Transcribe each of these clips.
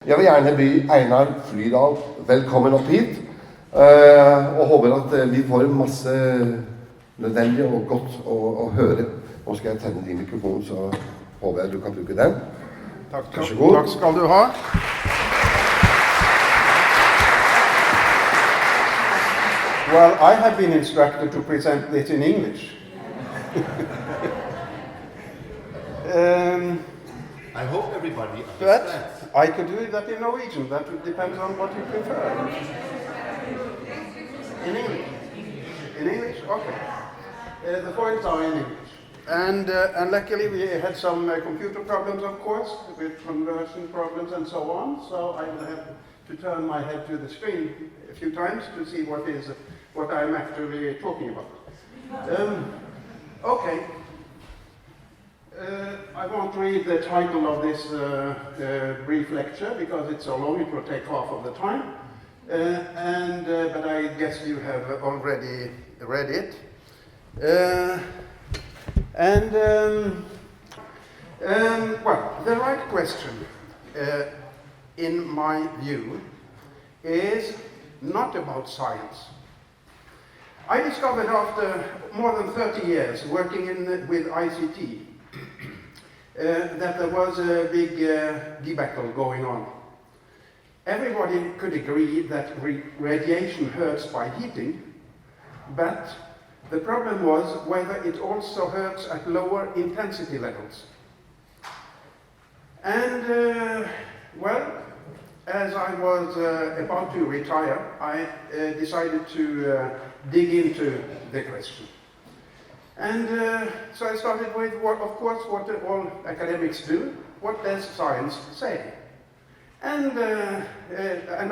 Jeg vil gjerne by Einar Flydal velkommen opp hit, og håper at vi får masse nødvendig og godt å høre. Nå skal jeg tenne din mikrofon, så håper jeg du kan bruke den. Takk, Vær så god. Takk skal du ha. Well, I have been instructed to present this in English. I hope everybody understands. But I could do that in Norwegian. That would depend on what you prefer. In English? In English? Okay. The points are in English. And luckily we had some computer problems, of course, with conversion problems and so on. So I will have to turn my head to the screen a few times to see what I'm actually talking about. Okay. I won't read the title of this brief lecture because it's so long, it will take half of the time. But I guess you have already read it. Well, the right question, in my view, is not about science. I discovered after more than 30 years working with ICT that there was a big debacle going on. Everybody could agree that radiation hurts by heating, but the problem was whether it also hurts at lower intensity levels. And, well, as I was about to retire, I decided to dig into the question. And so I started with, of course, what all academics do. What does science say? And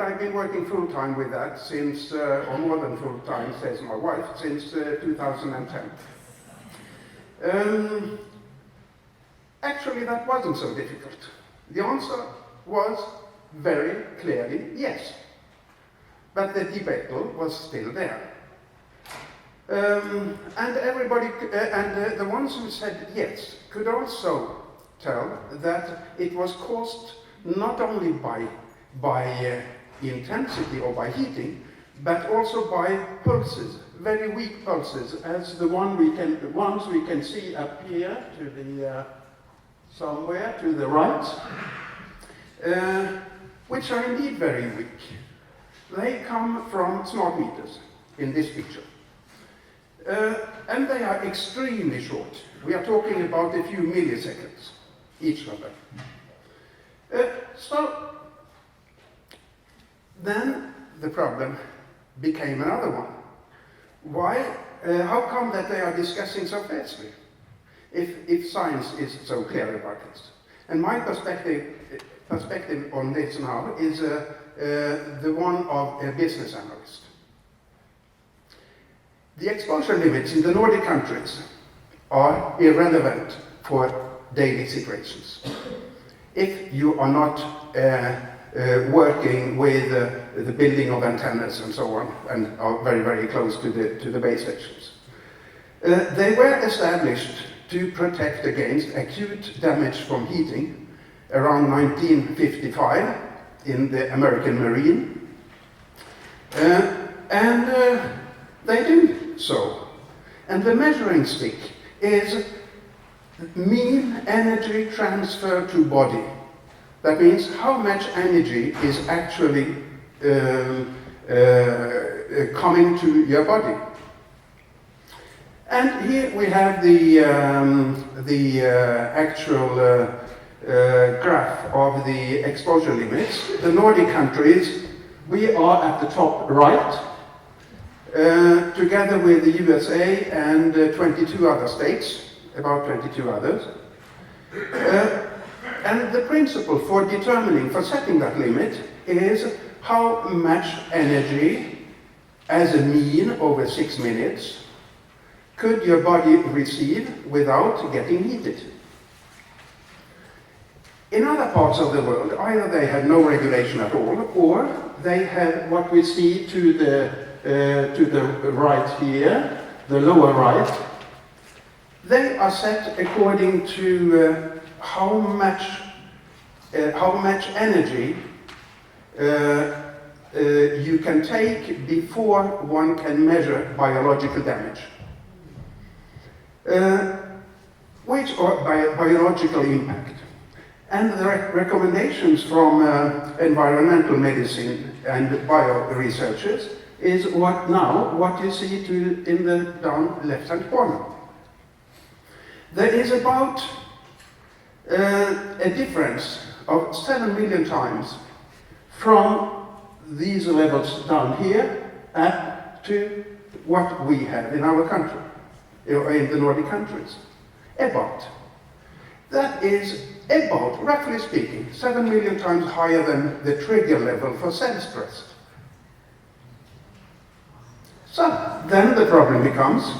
I've been working full-time with that since, or more than full-time, says my wife, since 2010. Actually, that wasn't so difficult. The answer was very clearly yes. But the debacle was still there. And everybody, the ones who said yes could also tell that it was caused not only by intensity or by heating, but also by pulses, very weak pulses, as the ones we can see up here to the somewhere to the right, which are indeed very weak. They come from smart meters in this picture. And they are extremely short. We are talking about a few milliseconds, each of them. So, then the problem became another one. Why? How come that they are discussing so fastly, if science is so clear about this? And my perspective on this now is the one of a business analyst. The exposure limits in the Nordic countries are irrelevant for daily situations. If you are not working with the building of antennas and so on, and are very, very close to the base stations. They were established to protect against acute damage from heating around 1955 in the American Marine. And they do so. And the measuring stick is mean energy transfer to body. That means how much energy is actually coming to your body. And here we have the actual graph of the exposure limits. The Nordic countries, we are at the top right, together with the USA and 22 other states, about 22 others. And the principle for determining, for setting that limit, is how much energy, as a mean over 6 minutes, could your body receive without getting heated. In other parts of the world, either they have no regulation at all, or they have what we see to the right here, the lower right. They are set according to how much energy you can take before one can measure biological damage, or biological impact. And the recommendations from environmental medicine and bio researchers is what you see in the down left-hand corner. There is about a difference of 7 million times from these levels down here up to what we have in our country, or in the Nordic countries. That is about, roughly speaking, 7 million times higher than the trigger level for cell stress. So, then the problem becomes,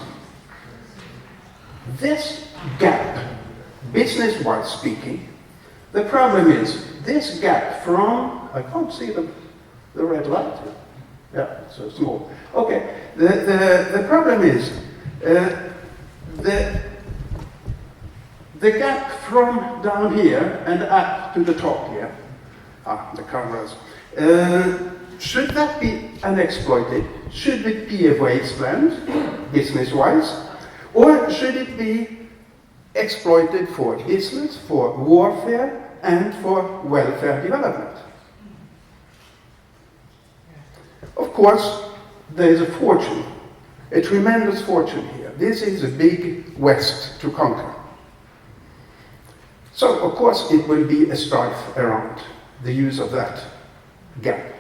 this gap, business-wise speaking, the problem is this gap from, I can't see the red light here. Yeah, it's so small. Okay, the problem is the gap from down here and up to the top here, the cameras, should that be unexploited? Should it be a wasteland, business-wise? Or should it be exploited for business, for warfare, and for welfare development? Of course, there is a fortune, a tremendous fortune here. This is a big West to conquer. So, of course, it will be a strife around the use of that gap.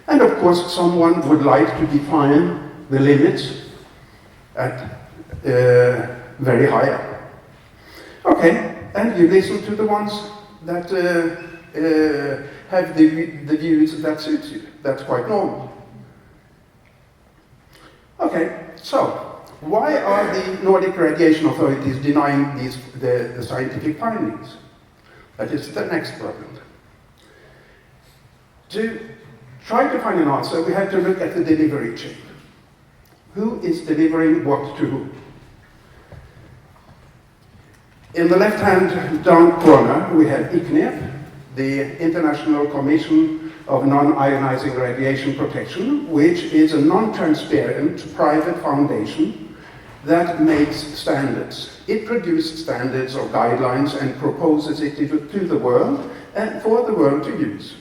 And of course, someone would like to define the limits at very high up. Okay, and you listen to the ones that have the views that suits you. That's quite normal. Okay, so why are the Nordic radiation authorities denying the scientific findings? That is the next problem. To try to find an answer, we have to look at the delivery chain. Who is delivering what to whom? In the left-hand down corner, we have ICNIRP, the International Commission of Non-Ionizing Radiation Protection, which is a non-transparent private foundation that makes standards. It produces standards or guidelines and proposes it to the world and for the world to use.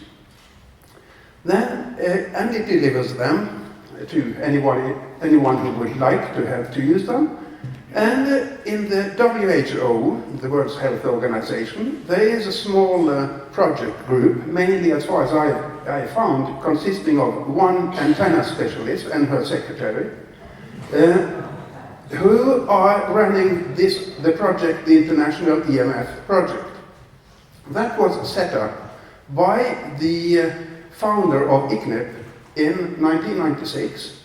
Then, and it delivers them to anyone who would like to have to use them. And in the WHO, the World Health Organization, there is a small project group, mainly as far as I found, consisting of one antenna specialist and her secretary, who are running the project, the International EMF project. That was set up by the founder of ICNIRP in 1996,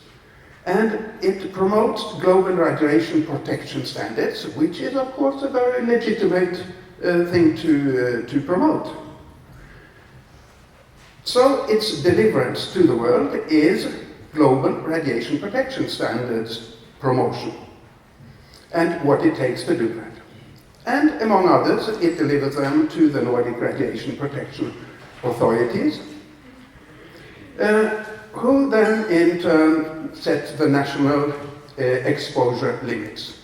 and it promotes global radiation protection standards, which is of course a very legitimate thing to promote. So its deliverance to the world is global radiation protection standards promotion, and what it takes to do that. And among others, it delivers them to the Nordic radiation protection authorities, who then in turn set the national exposure limits.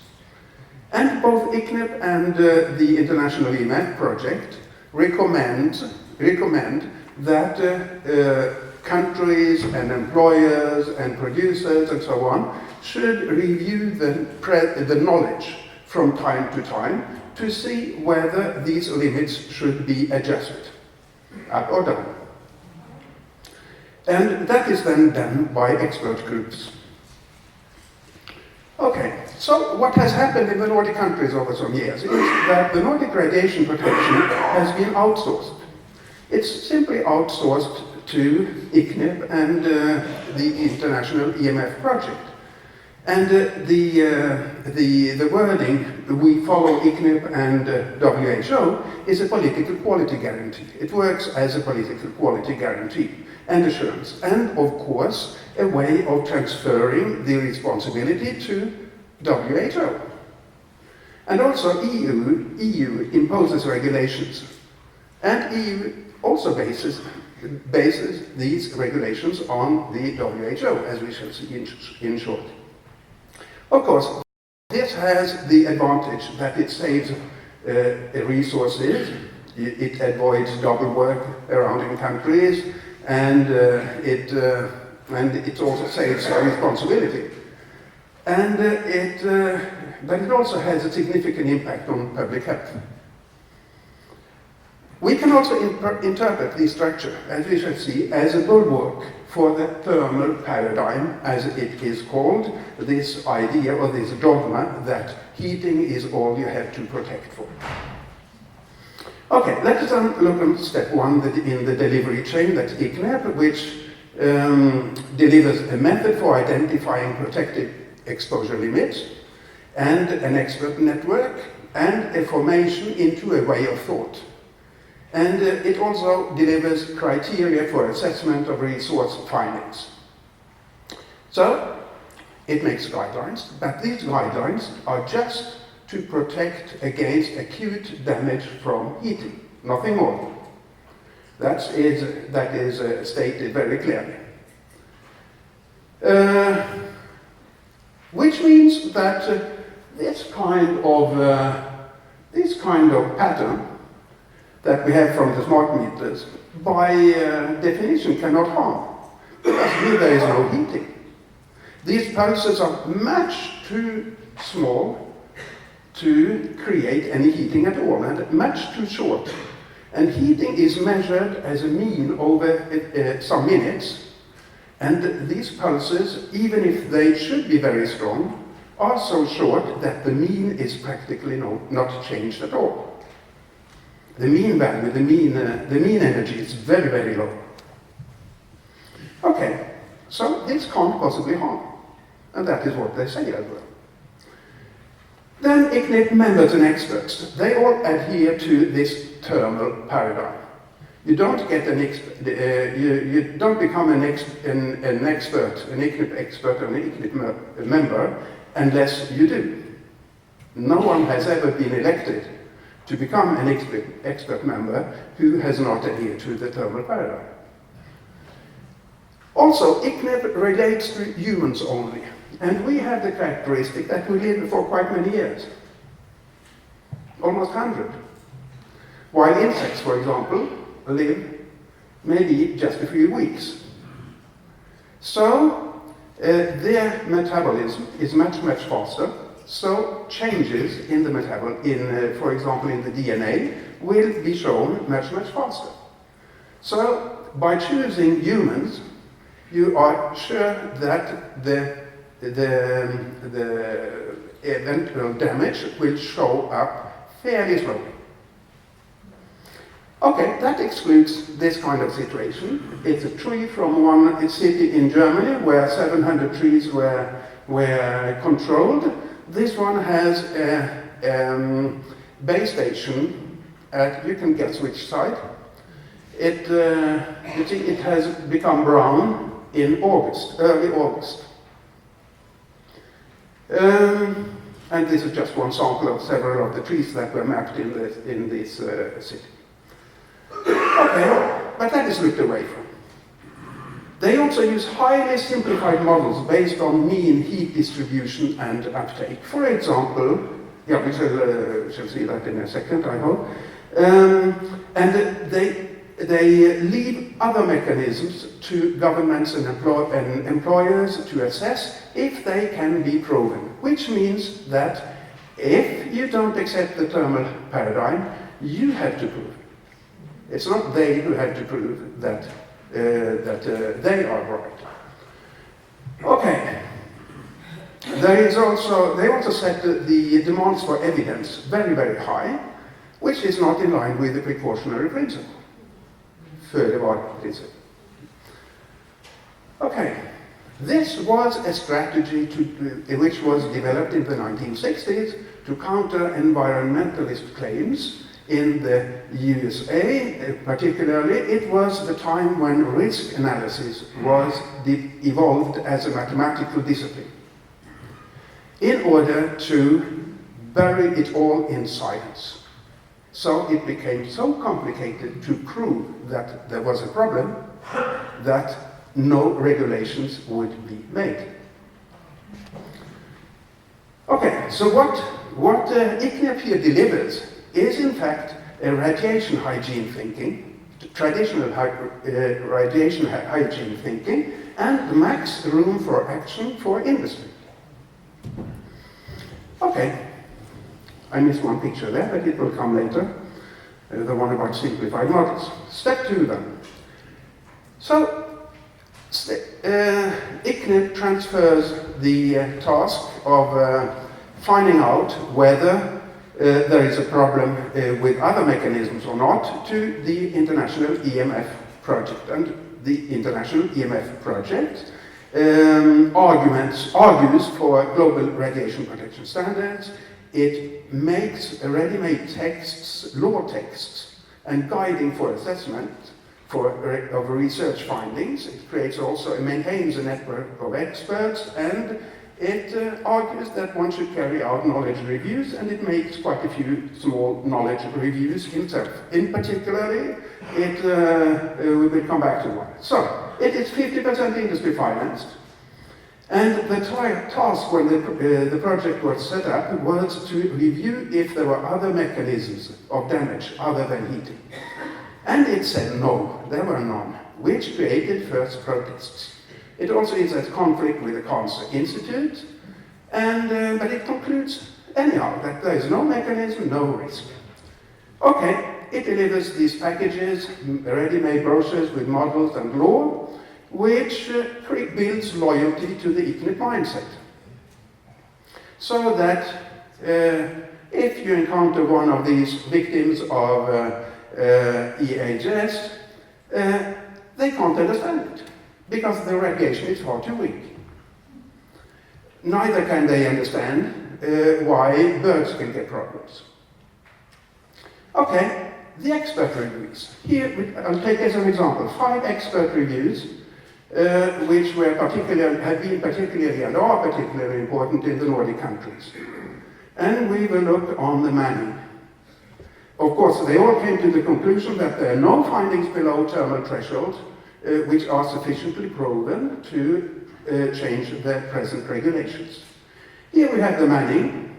And both ICNIRP and the International EMF project recommend that countries and employers and producers and so on should review the knowledge from time to time to see whether these limits should be adjusted, up or down. And that is then done by expert groups. Okay, so what has happened in the Nordic countries over some years is that the Nordic radiation protection has been outsourced. It's simply outsourced to ICNIRP and the International EMF project. And the wording, we follow ICNIRP and WHO, is a political quality guarantee. It works as a political quality guarantee and assurance, and of course a way of transferring the responsibility to WHO. And also EU imposes regulations, and EU also bases bases these regulations on the WHO, as we shall see in short. Of course, this has the advantage that it saves resources, it avoids double work around in countries, and it also saves responsibility. And but it also has a significant impact on public health. We can also interpret the structure, as we shall see, as a bulwark for the thermal paradigm, as it is called, this idea or this dogma that heating is all you have to protect for. Okay, let us look at step one in the delivery chain, that's ICNIRP, which delivers a method for identifying protected exposure limits, and an expert network, and a formation into a way of thought. And it also delivers criteria for assessment of resource findings. So, it makes guidelines, but these guidelines are just to protect against acute damage from heating, nothing more. That is stated very clearly. Which means that this kind of pattern that we have from the smart meters, by definition cannot harm, because there is no heating. These pulses are much too small to create any heating at all, and much too short. And heating is measured as a mean over some minutes, and these pulses, even if they should be very strong, are so short that the mean is practically not changed at all. The mean value, the mean energy is very, very low. Okay, so this can't possibly harm, and that is what they say as well. Then ICNIRP members and experts, they all adhere to this thermal paradigm. You don't get you don't become an expert, an ICNIRP expert or an ICNIRP member unless you do. No one has ever been elected to become an expert member who has not adhered to the thermal paradigm. Also, ICNIRP relates to humans only, and we have the characteristic that we live for quite many years, almost 100, while insects, for example, live maybe just a few weeks. So, their metabolism is much, much faster. So changes in the metabolism, for example, in the DNA, will be shown much, much faster. So by choosing humans, you are sure that the eventual damage will show up fairly slowly. Okay, that excludes this kind of situation. It's a tree from one city in Germany where 700 trees were controlled. This one has a base station at, you can guess which side. It has become brown in August, early August. And this is just one sample of several of the trees that were mapped in this city. Okay, but that is looked away from. They also use highly simplified models based on mean heat distribution and uptake. For example, yeah, we shall see that in a second, I hope. And they leave other mechanisms to governments and employers to assess if they can be proven, which means that if you don't accept the thermal paradigm, you have to prove it. It's not they who have to prove that they are right. Okay. They also set the demands for evidence very, very high, which is not in line with the precautionary principle. Føre-var-principle. Okay. This was a strategy which was developed in the 1960s to counter environmentalist claims in the USA. Particularly, it was the time when risk analysis was evolved as a mathematical discipline in order to bury it all in science. So it became so complicated to prove that there was a problem that no regulations would be made. Okay, so what ICNIRP here delivers is in fact a radiation hygiene thinking, traditional radiation hygiene thinking, and max room for action for industry. Okay, I missed one picture there, but it will come later, the one about simplified models. Step 2 then. So, ICNIRP transfers the task of finding out whether there is a problem with other mechanisms or not to the International EMF project. And the International EMF project argues for global radiation protection standards. It makes ready-made texts, law texts, and guiding for assessment of research findings. It creates also, it maintains a network of experts, and it argues that one should carry out knowledge reviews, and it makes quite a few small knowledge reviews himself. In particular, we will come back to one. So, it is 50% industry financed, and the task when the project was set up was to review if there were other mechanisms of damage other than heating. And it said no, there were none, which created first protests. It also is at conflict with the Cancer Institute, and, but it concludes anyhow that there is no mechanism, no risk. Okay, it delivers these packages, ready-made brochures with models and law, which builds loyalty to the ICNIRP mindset. So that if you encounter one of these victims of EHS, they can't understand it, because the radiation is far too weak. Neither can they understand why birds can get problems. Okay, the expert reviews. Here, I'll take as an example 5 expert reviews which have been particularly and are particularly important in the Nordic countries. And we will look on the manning. Of course, they all came to the conclusion that there are no findings below thermal threshold which are sufficiently proven to change the present regulations. Here we have the manning,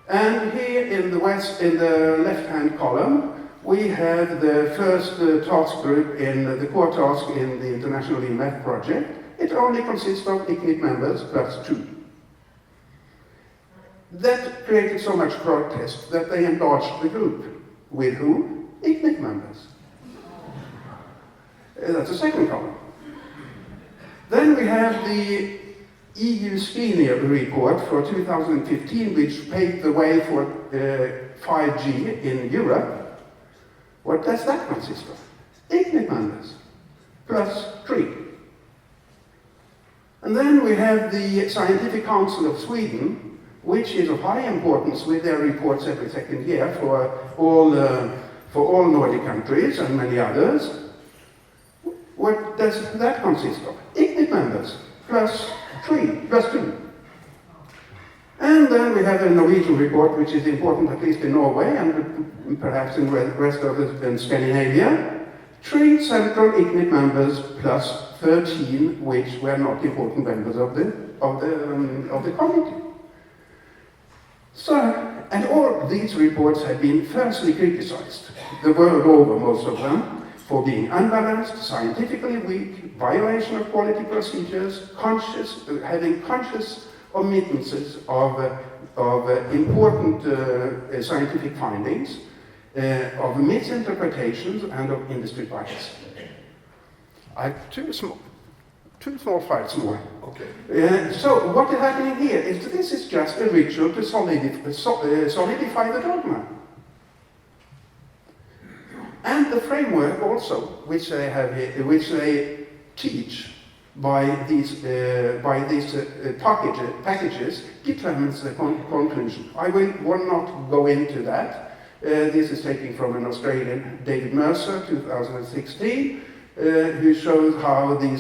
and here in the left-hand column, we have the first task group in the core task in the International EMF project. It only consists of ICNIRP members plus 2. That created so much protest that they enlarged the group. With whom? ICNIRP members. That's the second column. Then we have the EU ICNIRP report for 2015, which paved the way for 5G in Europe. What does that consist of? ICNIRP members, plus 3. And then we have the Scientific Council of Sweden, which is of high importance with their reports every second year for all Nordic countries and many others. What does that consist of? ICNIRP members, plus 3, plus 2. And then we have a Norwegian report, which is important at least in Norway and perhaps in the rest of Scandinavia. 3 central ICNIRP members plus 13 which were not important members of the committee. So, and all these reports have been firstly criticized, the world over, most of them, for being unbalanced, scientifically weak, violation of quality procedures, having conscious omissions of important scientific findings, of misinterpretations, and of industry bias. I have two small files more. Okay. So what is happening here is that this is just a ritual to solidify the dogma. And the framework also, which they have here, which they teach by these packages, determines the conclusion. I will not go into that. This is taken from an Australian, David Mercer, 2016, who shows how the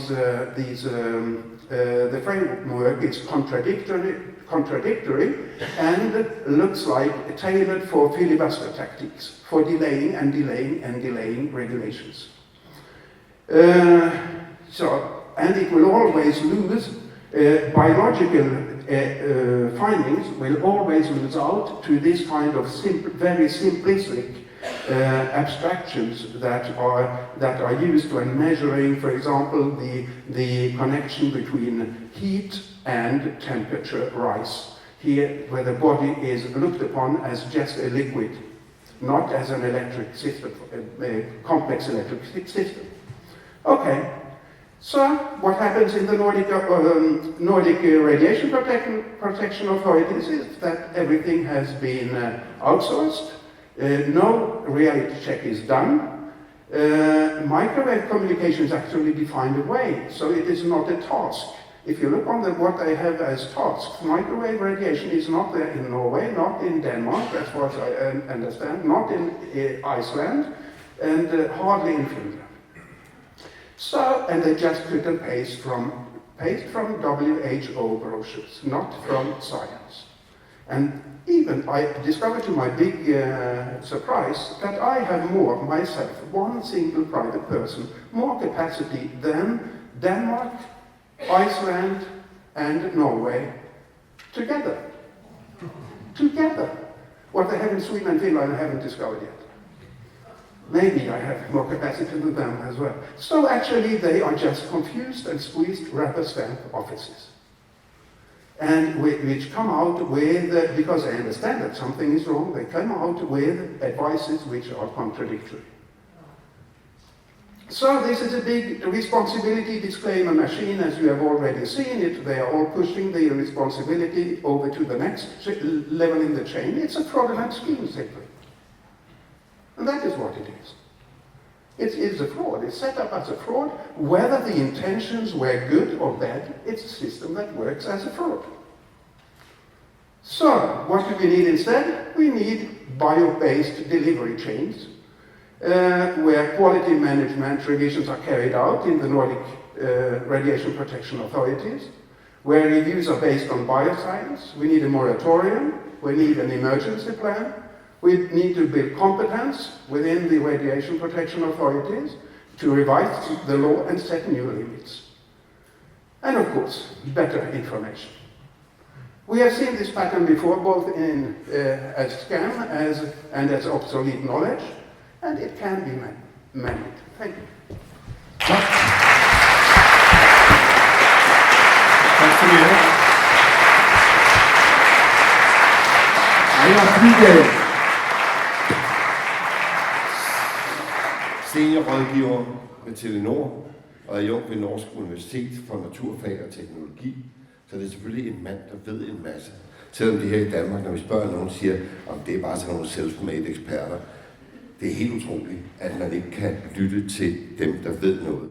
framework is contradictory contradictory and looks like tailored for filibuster tactics, for delaying and delaying and delaying regulations. And it will always lose, biological findings will always lose out to this kind of very simplistic abstractions that are used when measuring, for example, the connection between heat and temperature rise. Here, where the body is looked upon as just a liquid, not as an electric system, a complex electric system. Okay, so what happens in the Nordic radiation protection authorities is that everything has been outsourced. No reality check is done. Microwave communications actually defined away, so it is not a task. If you look on what they have as tasks, microwave radiation is not there in Norway, not in Denmark, as far as I understand, not in Iceland, and hardly in Finland. So, and they just cut and paste from WHO brochures, not from science. And even I discovered to my big surprise that I have more myself, one single private person, more capacity than Denmark, Iceland and Norway together. Together. What they have in Sweden and Finland I haven't discovered yet. Maybe I have more capacity than them as well. So actually they are just confused and squeezed rubber stamp offices. And which come out with, because they understand that something is wrong, they come out with advices which are contradictory. So this is a big responsibility disclaimer machine, as you have already seen it. They are all pushing the responsibility over to the next level in the chain. It's a fraudulent scheme, simply. And that is what it is. It is a fraud. It's set up as a fraud. Whether the intentions were good or bad, it's a system that works as a fraud. So, what do we need instead? We need bio-based delivery chains, where quality management revisions are carried out in the Nordic radiation protection authorities, where reviews are based on bioscience. We need a moratorium. We need an emergency plan. We need to build competence within the radiation protection authorities to revise the law and set new limits. And of course, better information. We have seen this pattern before, both in as scam and as obsolete knowledge, and it can be managed. Thank you. Tak så mye. Einar Flydal, seniorrådgiver med Telenor og adjunkt ved Norsk Universitet for naturfag og teknologi. Så det er selvfølgelig en mand, der ved en masse. Selvom de her i Danmark, når vi spørger nogen, siger, om det er bare sådan nogle self-made eksperter. Det er helt utroligt, at man ikke kan lytte til dem, der ved noget.